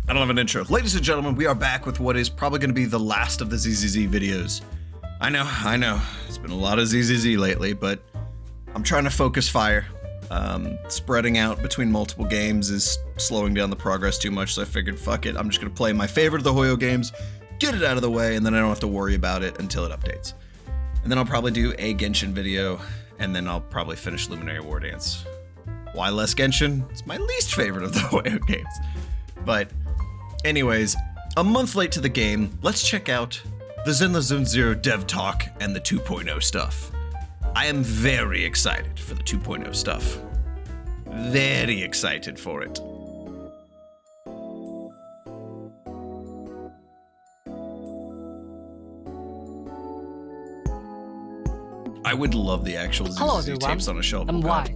I don't have an intro. Ladies and gentlemen, we are back with what is probably going to be the last of the ZZZ videos. I know. It's been a lot of ZZZ lately, but I'm trying to focus fire. Spreading out between multiple games is slowing down the progress too much, so I figured, fuck it, I'm just going to play my favorite of the Hoyo games, get it out of the way, and then I don't have to worry about it until it updates. And then I'll probably do a Genshin video, and then I'll probably finish Luminary War Dance. Why less Genshin? It's my least favorite of the Hoyo games. But anyways, a month late to the game, let's check out the ZZZ dev talk and the 2.0 stuff. I am very excited for the 2.0 stuff. Very excited for it. I would love the actual ZZZ tapes on a shelf. I'm Y.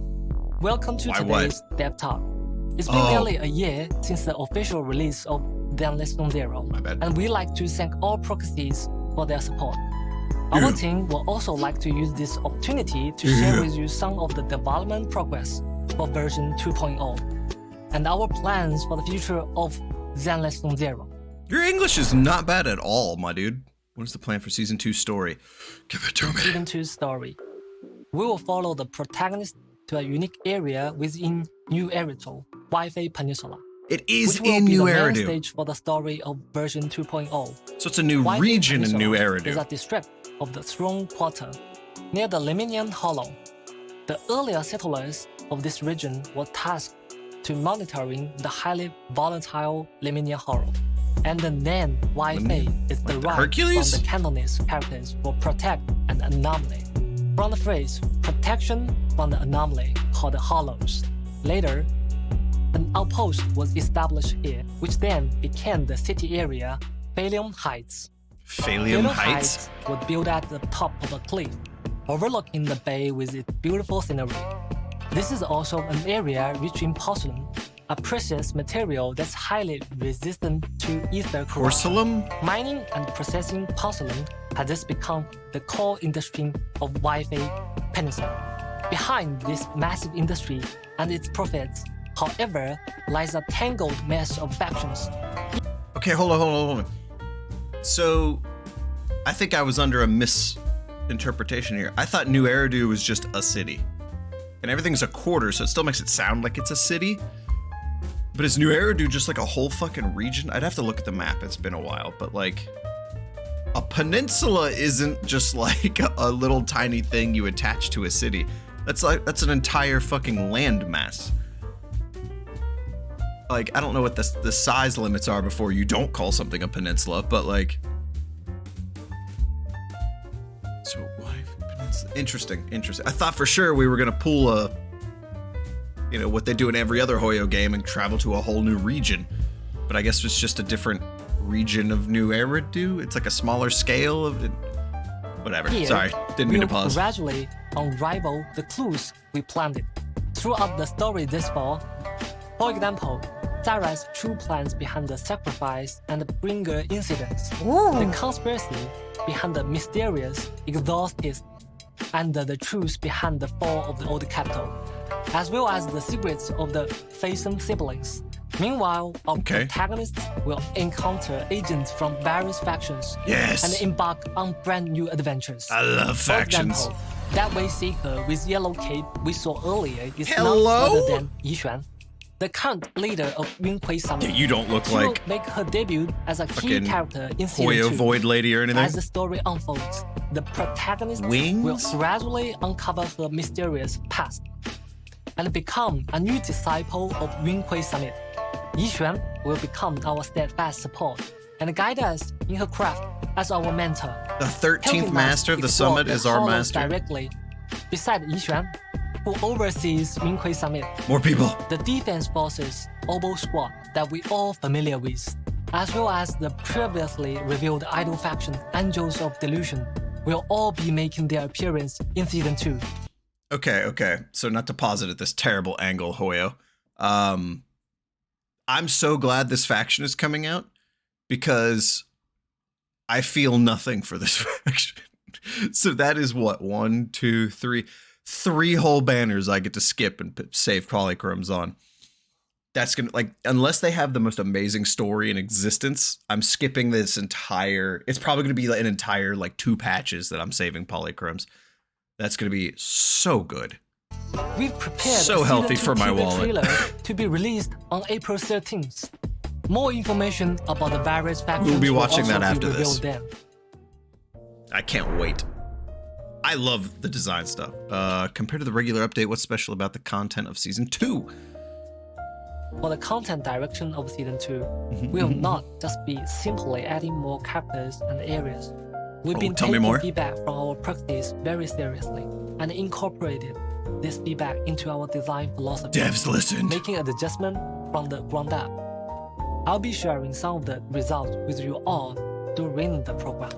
Welcome to today's dev talk. It's been nearly a year since the official release of ZZZ, My bad. and we like to thank all proxies for their support. Our team will also like to use this opportunity to share with you some of the development progress for version 2.0 and our plans for the future of ZZZ. Your English is not bad at all, my dude. What is the plan for Season 2 story? Give it to me. Season 2 story. We will follow the protagonist to a unique area within New Eridu, Wi-Fi Peninsula. It is which will in be New the main Eridu. stage for the story of version 2.0. So it's a new Wi-Fi region in New Peninsula is a Eridu. district of the Throne Quarter, near the Lemnian Hollow. The earlier settlers of this region were tasked to monitoring the highly volatile Lemnian Hollow, and the name Wi-Fi is derived Hercules? from the Cantonese characters for protect and anomaly, from the phrase protection from the anomaly called the Hollows. Later, an outpost was established here, which then became the city area Phalium Heights. Phalium Heights? was built at the top of a cliff, overlooking the bay with its beautiful scenery. This is also an area rich in porcelain, a precious material that's highly resistant to ether corrosion. Porcelain? Mining and processing porcelain has thus become the core industry of Wi-Fi Peninsula. Behind this massive industry and its profits, however, lies a tangled mess of factions. Okay, hold on. So, I think I was under a misinterpretation here. I thought New Eridu was just a city. And everything's a quarter, so it still makes it sound like it's a city. But is New Eridu just like a whole fucking region? I'd have to look at the map, it's been a while, but like... A peninsula isn't just like a little tiny thing you attach to a city. That's an entire fucking land mass. Like, I don't know what the size limits are before you don't call something a peninsula, but like... So, why peninsula? Interesting. I thought for sure we were gonna pull what they do in every other Hoyo game and travel to a whole new region. But I guess it's just a different region of New Eridu? It's like a smaller scale of it. Whatever, Here, sorry, didn't mean to pause. Gradually unravel the clues we planted throughout the story this fall. For example, Zara's true plans behind the sacrifice and the bringer incidents, the conspiracy behind the mysterious exorcist, and the truth behind the fall of the old capital, as well as the secrets of the Faison siblings. Meanwhile, our protagonists will encounter agents from various factions and embark on brand new adventures. I love factions. For example, that way seeker with yellow cape we saw earlier is none Hello? other than Yixuan, the current leader of Yunhui Summit. Yeah, you don't look She will like make her debut as a key character in Season Hoyo 2. Void Lady or anything. As the story unfolds, the protagonist Wings? will gradually uncover her mysterious past and become a new disciple of Yunhui Summit. Yixuan will become our steadfast support and guide us in her craft as our mentor. The 13th helping master us of the explore summit is our Hollows master. Directly, beside Yixuan, who oversees Yunhui Summit, More people. the defense forces Obo Squad that we all familiar with, as well as the previously revealed idol faction Angels of Delusion, will all be making their appearance in Season 2. Okay. So not to pause it at this terrible angle, Hoyo. I'm so glad this faction is coming out because I feel nothing for this faction. So that is what, 1, 2, 3 whole banners I get to skip and save polychromes on. that's gonna, like, unless they have the most amazing story in existence, I'm skipping this entire. It's probably gonna be like an entire like 2 patches that I'm saving polychromes. That's gonna be so good. We've prepared So healthy for my wallet. trailer to be released on April 13th. More information about the various factions We'll be will watching also that after be this. revealed then. I can't wait. I love the design stuff. Compared to the regular update, what's special about the content of Season 2? For the content direction of Season 2, will not just be simply adding more characters and areas. We've been tell me taking more. feedback from our practice very seriously and incorporated this feedback into our design philosophy. Devs listened. Making an adjustment from the ground up. I'll be sharing some of the results with you all during the program.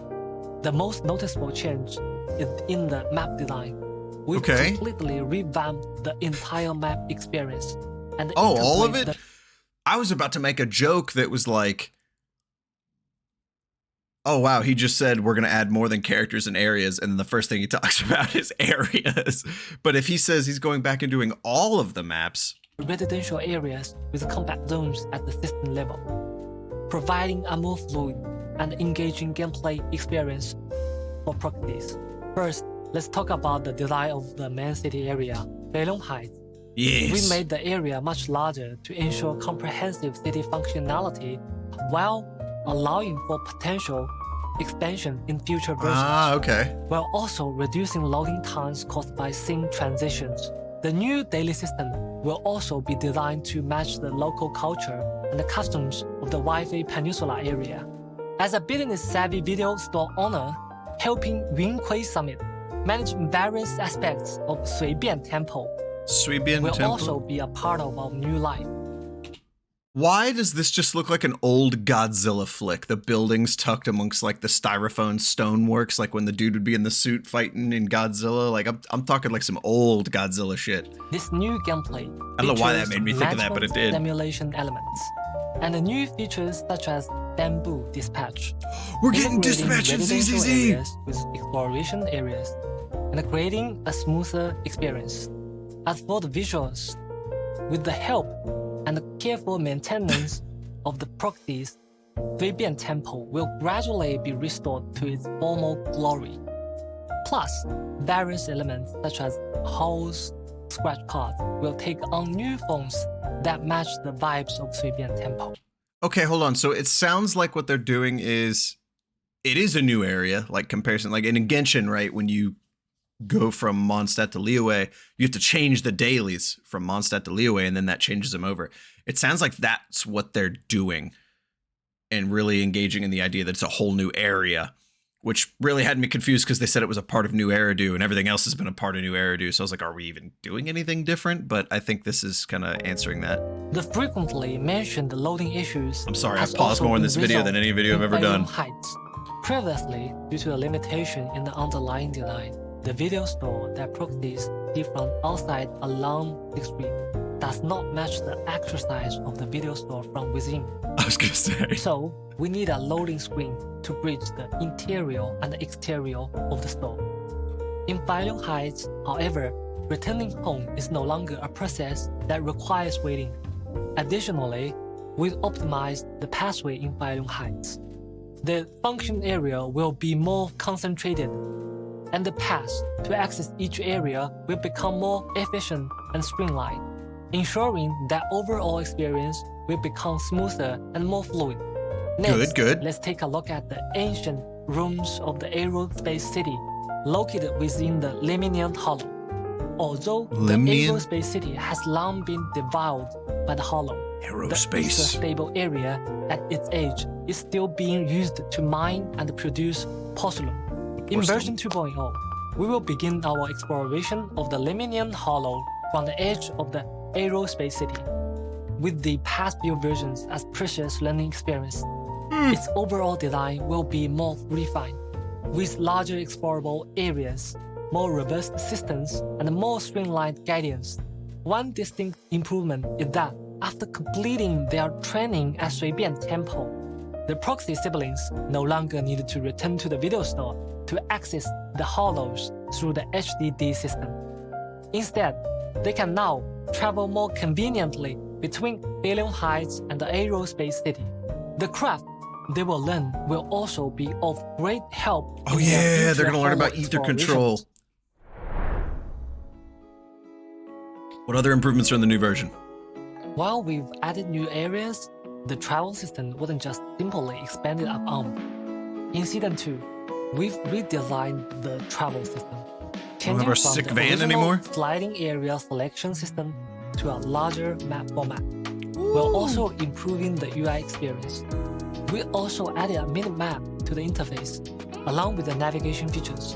The most noticeable change is in the map design. We've completely revamped the entire map experience. And all of it? I was about to make a joke that was like, oh wow, he just said we're going to add more than characters and areas, and the first thing he talks about is areas. But if he says he's going back and doing all of the maps, residential areas with combat zones at the system level, providing a more fluid and engaging gameplay experience for practice. First, let's talk about the design of the main city area, Beilong Heights. yes, We made the area much larger to ensure comprehensive city functionality while allowing for potential expansion in future versions, okay. while also reducing loading times caused by scene transitions. The new daily system will also be designed to match the local culture and the customs of the Wi-Fi Peninsula area. As a business-savvy video store owner, helping Yunhui Summit manage various aspects of Suibian Temple Suibian will Temple. also be a part of our new life. Why does this just look like an old Godzilla flick? The buildings tucked amongst like the styrofoam stoneworks, like when the dude would be in the suit fighting in Godzilla. Like I'm talking like some old Godzilla shit. This new gameplay I don't know why that features made me think of that, but it management did. Simulation elements and the new features such as bamboo dispatch. We're getting integrating dispatch in residential ZZZ. areas with exploration areas and creating a smoother experience. As for the visuals, with the help and the careful maintenance of the properties, Suibian Temple will gradually be restored to its former glory. Plus, various elements such as holes, scratch cards will take on new forms that match the vibes of Suibian Temple. Okay, hold on. So it sounds like what they're doing is, it is a new area, like comparison, like in Genshin, right? When you go from Mondstadt to Liyue, you have to change the dailies from Mondstadt to Liyue, and then that changes them over. It sounds like that's what they're doing, and really engaging in the idea that it's a whole new area, which really had me confused because they said it was a part of New Eridu, and everything else has been a part of New Eridu. So I was like, are we even doing anything different? But I think this is kind of answering that. The frequently mentioned loading issues. I'm sorry, I has paused also more in been this video than resolved any video I've in ever done. Beilong Heights. Previously, due to a limitation in the underlying design, the video store that proxies see from outside along the street does not match the actual size of the video store from within. I was gonna say. So, we need a loading screen to bridge the interior and the exterior of the store. In Beilong Heights, however, returning home is no longer a process that requires waiting. Additionally, we've optimized the pathway in Beilong Heights. The function area will be more concentrated, and the paths to access each area will become more efficient and streamlined, ensuring that overall experience will become smoother and more fluid. Next, Good. let's take a look at the ancient ruins of the aerospace city located within the Lemnian Hollow. Although Lemnian? the aerospace city has long been devoured by the Hollow, the Aerospace. stable area at its edge is still being used to mine and produce porcelain. In version 2.0, we will begin our exploration of the Lemnian Hollow from the edge of the aerospace city. With the past few versions as precious learning experience, its overall design will be more refined, with larger explorable areas, more robust systems, and more streamlined guidance. One distinct improvement is that after completing their training at Suibian Temple, the proxy siblings no longer needed to return to the video store to access the hollows through the HDD system. Instead, they can now travel more conveniently between Billion Heights and the Aerospace City. The craft they will learn will also be of great help. Oh yeah, they're gonna learn about ether control. What other improvements are in the new version? While we've added new areas, the travel system wasn't just simply expanded upon. In Season 2, we've redesigned the travel system, changing our from sick the van original anymore? sliding area selection system to a larger map format. We're also improving the UI experience. We also added a mini-map to the interface, along with the navigation features.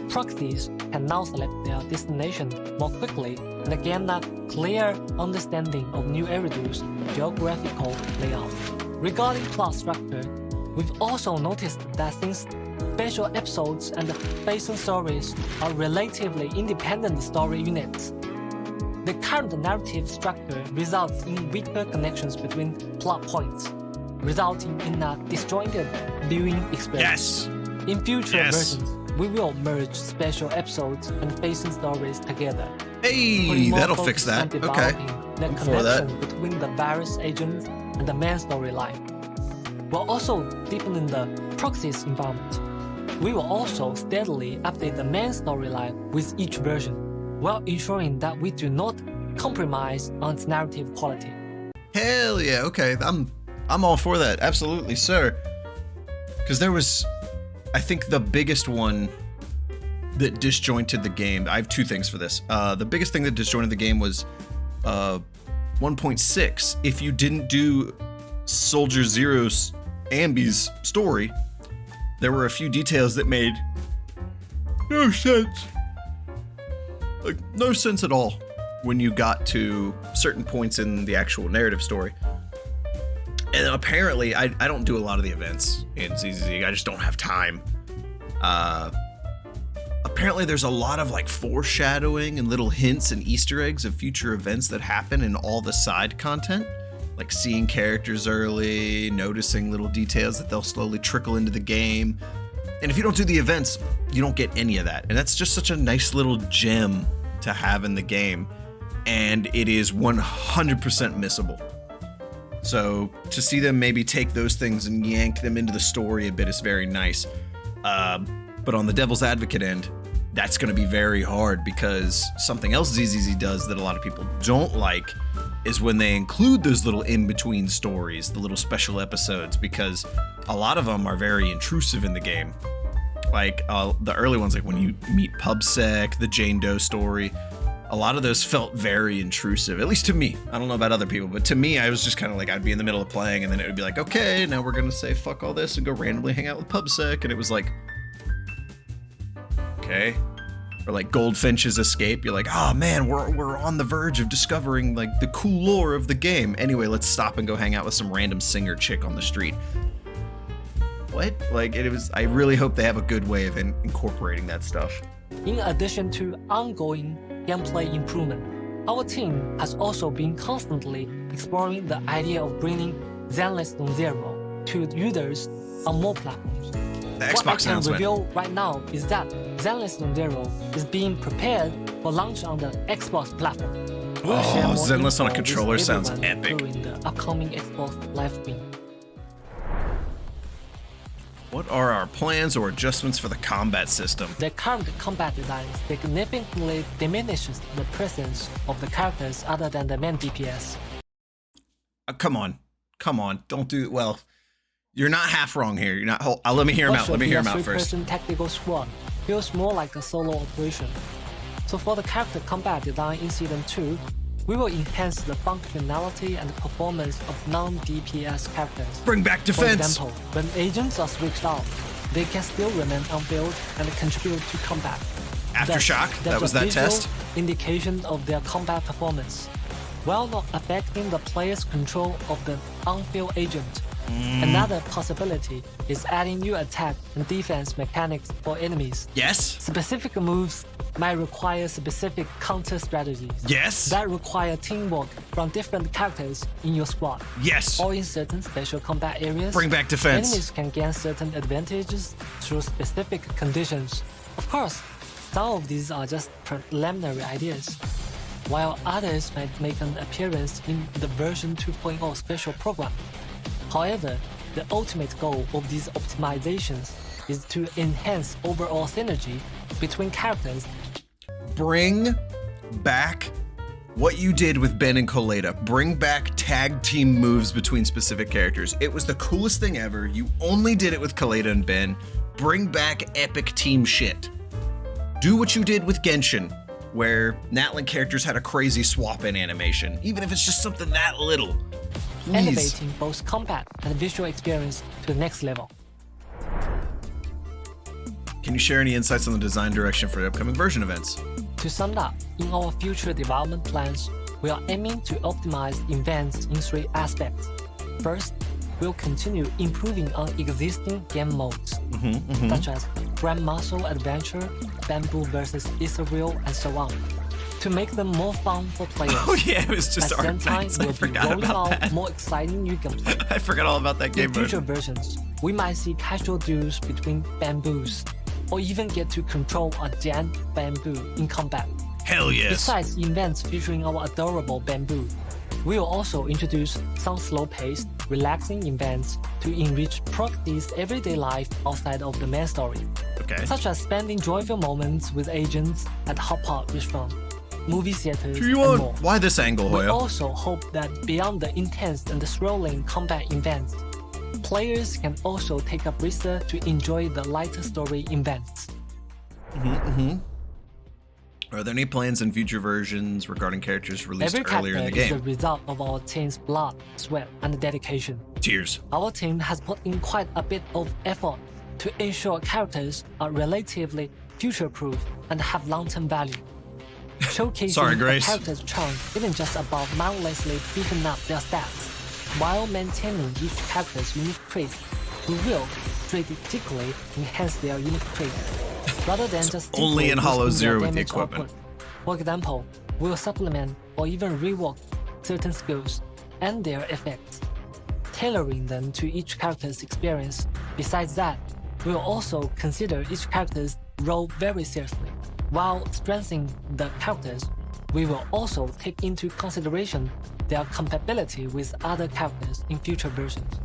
Proxies can now select their destination more quickly and gain a clear understanding of New Eridu's geographical layout. Regarding plot structure, we've also noticed that since special episodes and basin stories are relatively independent story units, the current narrative structure results in weaker connections between plot points, resulting in a disjointed viewing experience. Yes! In future versions, we will merge special episodes and basin stories together. Hey, that'll fix that. Okay. The connection between the various agents and the main storyline. We're also deepening the proxies environment. We will also steadily update the main storyline with each version, while ensuring that we do not compromise on its narrative quality. Hell yeah, okay. I'm all for that. Absolutely, sir. Because there was, I think, the biggest one that disjointed the game. I have two things for this. The biggest thing that disjointed the game was 1.6. If you didn't do Soldier Zero's Ambi's story, there were a few details that made no sense. Like, no sense at all when you got to certain points in the actual narrative story. And apparently, I don't do a lot of the events in ZZZ. I just don't have time. Apparently, there's a lot of like foreshadowing and little hints and Easter eggs of future events that happen in all the side content. Like seeing characters early, noticing little details that they'll slowly trickle into the game. And if you don't do the events, you don't get any of that. And that's just such a nice little gem to have in the game. And it is 100% missable. So to see them maybe take those things and yank them into the story a bit is very nice. But on the devil's advocate end, that's going to be very hard, because something else ZZZ does that a lot of people don't like is when they include those little in-between stories, the little special episodes, because a lot of them are very intrusive in the game. Like the early ones, like when you meet PubSec, the Jane Doe story, a lot of those felt very intrusive, at least to me. I don't know about other people, but to me, I was just kind of like, I'd be in the middle of playing and then it would be like, okay, now we're going to say fuck all this and go randomly hang out with PubSec. And it was like, okay. Or like Goldfinch's escape. You're like, oh man, we're on the verge of discovering like the cool lore of the game. Anyway, let's stop and go hang out with some random singer chick on the street. What? Like, it was, I really hope they have a good way of incorporating that stuff. In addition to ongoing gameplay improvement, our team has also been constantly exploring the idea of bringing Zenless Non-Zero to users on more platforms. The Xbox what I can announcement. reveal right now is that Zenless Non-Zero is being prepared for launch on the Xbox platform. We'll share more Zenless on a info with controller sounds everyone epic. during the upcoming Xbox live stream. What are our plans or adjustments for the combat system? The current combat design significantly diminishes the presence of the characters other than the main DPS. Come on, don't do, well, you're not half wrong here. You're not, let me hear him out, let me hear him out first. Three-person tactical squad feels more like a solo operation. So for the character combat design in Season 2, we will enhance the functionality and performance of non-DPS characters. Bring back defense! For example, when agents are switched out, they can still remain on field and contribute to combat. Aftershock, that was that test? Indication of their combat performance, while not affecting the player's control of the on-field agent. Another possibility is adding new attack and defense mechanics for enemies. Yes. Specific moves might require specific counter strategies. Yes. That require teamwork from different characters in your squad. Yes. Or in certain special combat areas. Bring back defense. Enemies can gain certain advantages through specific conditions. Of course, some of these are just preliminary ideas. while others might make an appearance in the version 2.0 special program. However, the ultimate goal of these optimizations is to enhance overall synergy between characters. Bring back what you did with Ben and Coleta. Bring back tag team moves between specific characters. It was the coolest thing ever. You only did it with Coleta and Ben. Bring back epic team shit. Do what you did with Genshin, where Natlan characters had a crazy swap-in animation, even if it's just something that little. Please. Elevating both combat and visual experience to the next level. Can you share any insights on the design direction for the upcoming version events? To sum up, in our future development plans, we are aiming to optimize events in 3 aspects. First, we'll continue improving on existing game modes, such as Grand Muscle Adventure, Bamboo vs. Ethereal, and so on, to make them more fun for players. Oh yeah, it was just At the same time, Arcnights. we'll I be forgot rolling about out that. more exciting new gameplay. I forgot all about that game In future mode. versions, we might see casual duels between bamboos, or even get to control a giant bamboo in combat. Hell yes. Besides events featuring our adorable bamboo, we will also introduce some slow-paced, relaxing events to enrich Proxy's everyday life outside of the main story, Okay. such as spending joyful moments with agents at Hot Pot restaurant, movie theaters, and G1. more. Why this angle, We Hoya? also hope that beyond the intense and thrilling combat events, players can also take a breather to enjoy the lighter story events. Are there any plans in future versions regarding characters released Every earlier in the character is game? the result of our team's blood, sweat, and dedication. Cheers. Our team has put in quite a bit of effort to ensure characters are relatively future-proof and have long-term value. Showcasing Sorry, a Grace. character's charm isn't just about mindlessly beefing up their stats. While maintaining each character's unique traits, we will strategically enhance their unique traits, rather than just only simply in Hollow boosting their Zero with the damage equipment. output. For example, we'll supplement or even rework certain skills and their effects, tailoring them to each character's experience. Besides that, we'll also consider each character's role very seriously. While strengthening the characters, we will also take into consideration their compatibility with other characters in future versions.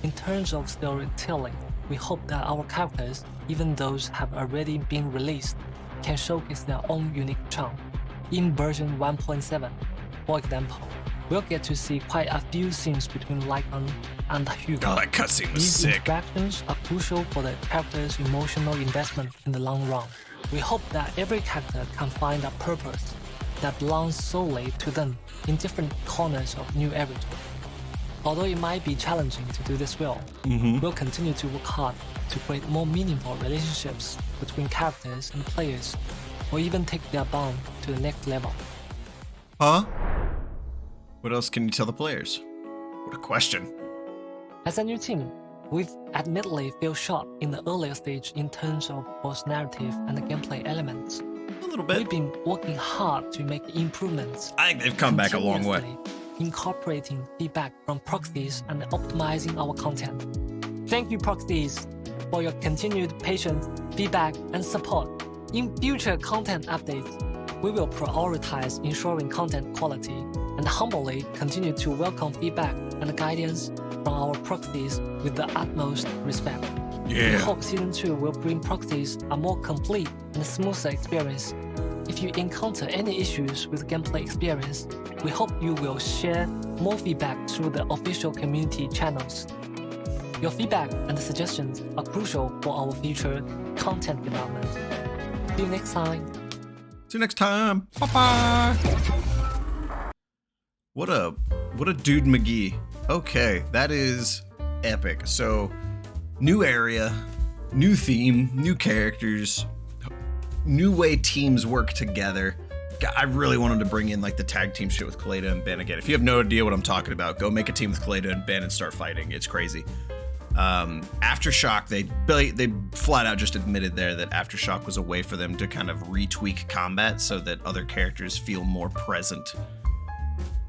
In terms of storytelling, we hope that our characters, even those have already been released, can showcase their own unique charm. In version 1.7, for example, we'll get to see quite a few scenes between Lycan and Hugo. Oh, that cutscene was These sick. interactions are crucial for the character's emotional investment in the long run. We hope that every character can find a purpose that belongs solely to them in different corners of New Everton. Although it might be challenging to do this well, we'll continue to work hard to create more meaningful relationships between characters and players, or even take their bond to the next level. Huh? What else can you tell the players? What a question. As a new team, we've admittedly fell short in the earlier stage in terms of both narrative and gameplay elements. A little We've bit. been working hard to make improvements, I think they've come back a long way. continuously incorporating feedback from proxies and optimizing our content. Thank you, proxies, for your continued patience, feedback, and support. In future content updates, we will prioritize ensuring content quality and humbly continue to welcome feedback and guidance from our proxies with the utmost respect. We Yeah. hope Season 2 will bring proxies a more complete and smoother experience. If you encounter any issues with gameplay experience, we hope you will share more feedback through the official community channels. Your feedback and suggestions are crucial for our future content development. See you next time. See you next time. Bye-bye. What a dude McGee. Okay, that is epic. So, new area, new theme, new characters, new way teams work together. God, I really wanted to bring in like the tag team shit with Coleta and Ben again. If you have no idea what I'm talking about, go make a team with Coleta and Ben and start fighting. It's crazy. Aftershock, they flat out just admitted there that Aftershock was a way for them to kind of retweak combat so that other characters feel more present.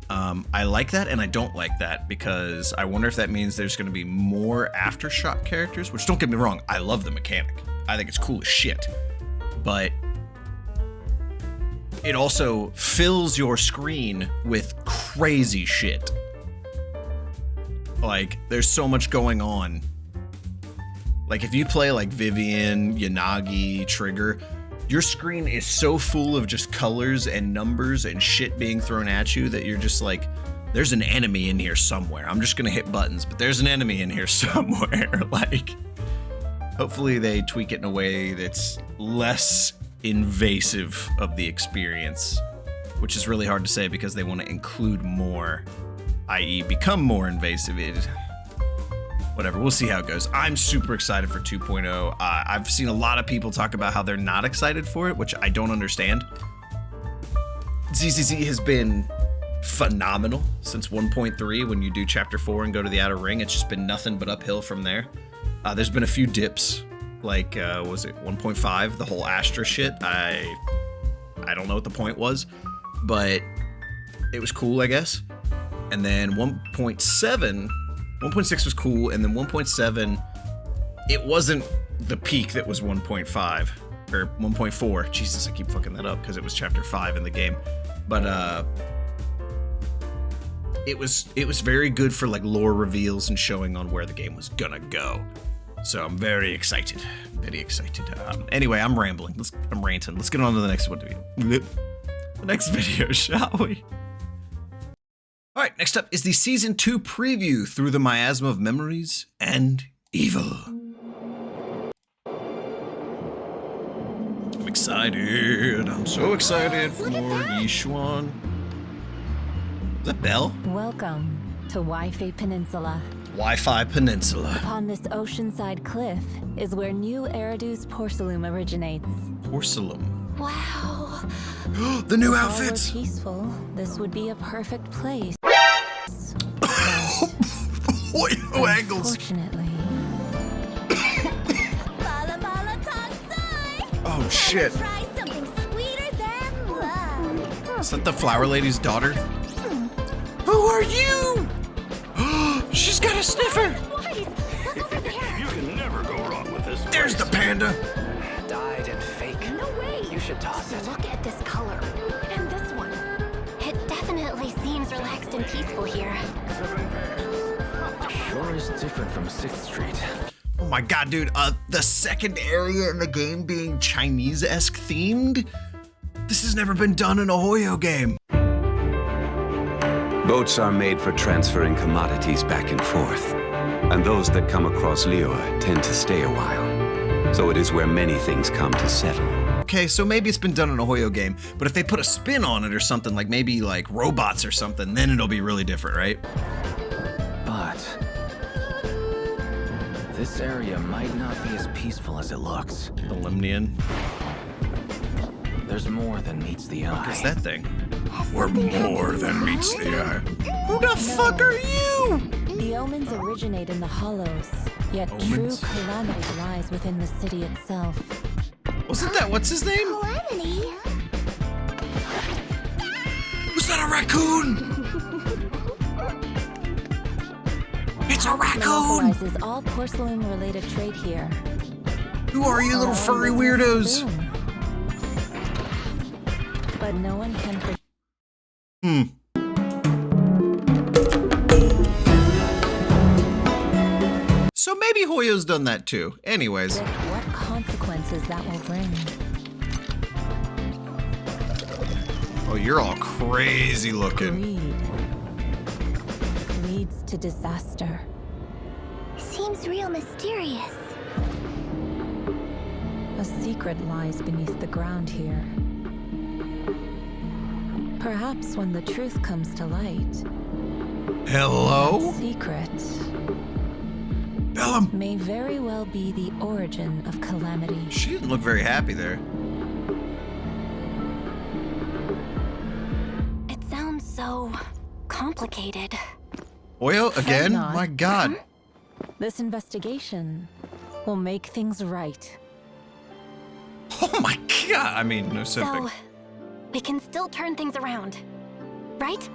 I like that and I don't like that because I wonder if that means there's going to be more Aftershock characters, which don't get me wrong, I love the mechanic. I think it's cool as shit. But it also fills your screen with crazy shit. Like, there's so much going on. Like, if you play like Vivian, Yanagi, Trigger, your screen is so full of just colors and numbers and shit being thrown at you that you're just like, there's an enemy in here somewhere. I'm just gonna hit buttons, but there's an enemy in here somewhere. Like, hopefully they tweak it in a way that's less invasive of the experience, which is really hard to say because they want to include more, i.e. become more invasive. Whatever, we'll see how it goes. I'm super excited for 2.0. I've seen a lot of people talk about how they're not excited for it, which I don't understand. ZZZ has been phenomenal since 1.3. When you do Chapter 4 and go to the Outer Ring, it's just been nothing but uphill from there. There's been a few dips, like, was it 1.5? The whole Astra shit. I don't know what the point was, but it was cool, I guess. And then 1.7... 1.6 was cool, and then 1.7, it wasn't the peak that was 1.5, or 1.4. Jesus, I keep fucking that up because it was Chapter 5 in the game. But it was very good for like lore reveals and showing on where the game was gonna go. So I'm very excited, very excited. Anyway, I'm rambling. I'm ranting. Let's get on to the next one. The next video, shall we? All right, next up is the Season 2 preview through the miasma of memories and evil. I'm excited. I'm so excited for Yishuan. Is that Belle? Welcome to Wi-Fi Peninsula. Wi-Fi Peninsula. Upon this oceanside cliff is where New Eridu's porcelain originates. Porcelain. Wow. The new If all were outfits. peaceful, this would be a perfect place. Oyo angles. Unfortunately. Oh shit. Is that the flower lady's daughter? Who are you? She's got a sniffer. You can never go wrong with this. There's the panda. Dyed and fake. No way! You should toss it. Look at this color. And this one. It definitely seems relaxed and peaceful here. Sure is different from 6th Street. Oh my god, dude. The second area in the game being Chinese-esque themed? This has never been done in a Hoyo game. Boats are made for transferring commodities back and forth, and those that come across Liyue tend to stay a while. So it is where many things come to settle. Okay, so maybe it's been done in a Hoyo game, but if they put a spin on it or something, like maybe like robots or something, then it'll be really different, right? But this area might not be as peaceful as it looks. The Limnian. There's more than meets the eye. What is that thing? We're more than meets the eye. Who the fuck are you? The omens originate in the hollows, yet Omens? true calamity lies within the city itself. Wasn't that, what's his name? Calamity? Was that a raccoon? It's a raccoon! Monopolizes all porcelain-related trade here. Who are you little furry weirdos? But no one can predict. So maybe Hoyo's done that too. Anyways. What consequences that will bring. Oh, you're all crazy looking. Greed leads to disaster. Seems real mysterious. A secret lies beneath the ground here. Perhaps when the truth comes to light, Hello? that secret Bellum! may very well be the origin of calamity. She didn't look very happy there. It sounds so complicated. Hoyo, again? not. My god. This investigation will make things right. Oh my god. I mean, no simping. So, we can still turn things around, right?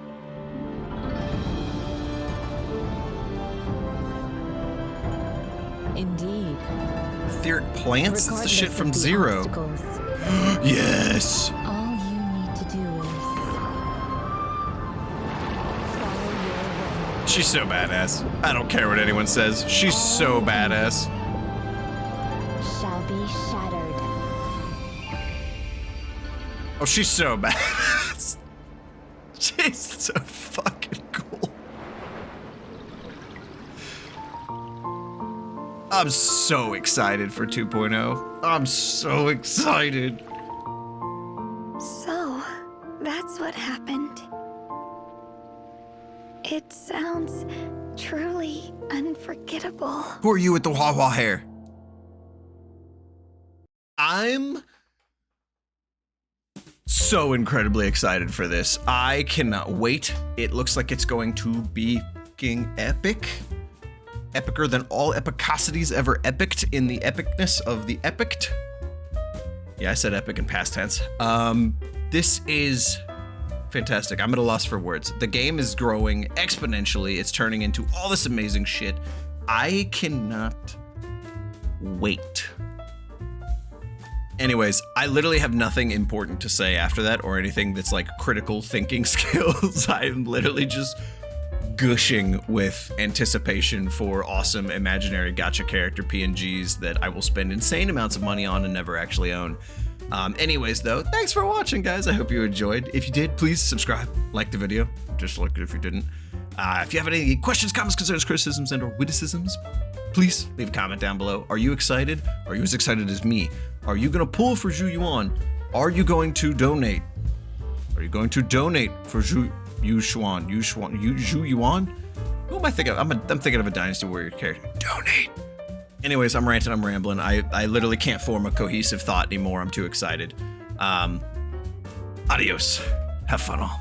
Indeed. Etheric plants? That's the shit Regardless from of the Zero. obstacles, Yes. all you need to She's so badass. I don't care what anyone says. She's so badass. Shall be shattered. Oh, she's so badass. She's so fucking cool. I'm so excited for 2.0. I'm so excited. So, that's what happened. It sounds truly unforgettable. Who are you with the wah-wah hair? I'm so incredibly excited for this. I cannot wait. It looks like it's going to be fucking epic. Epicer than all epicosities ever epicked in the epicness of the epicked. Yeah, I said epic in past tense. This is fantastic. I'm at a loss for words. The game is growing exponentially. It's turning into all this amazing shit. I cannot wait. Anyways, I literally have nothing important to say after that or anything that's like critical thinking skills. I am literally just gushing with anticipation for awesome imaginary gacha character PNGs that I will spend insane amounts of money on and never actually own. Anyways, though, thanks for watching, guys. I hope you enjoyed. If you did, please subscribe, like the video, just like it if you didn't. If you have any questions, comments, concerns, criticisms, and/or witticisms, please leave a comment down below. Are you excited? Are you as excited as me? Are you gonna pull for Zhu Yuan? Are you going to donate? Are you going to donate for Zhu Yuan? Who am I thinking of? I'm thinking of a Dynasty Warrior character. Donate. Anyways, I'm ranting, I'm rambling. I literally can't form a cohesive thought anymore. I'm too excited. Adios. Have fun all.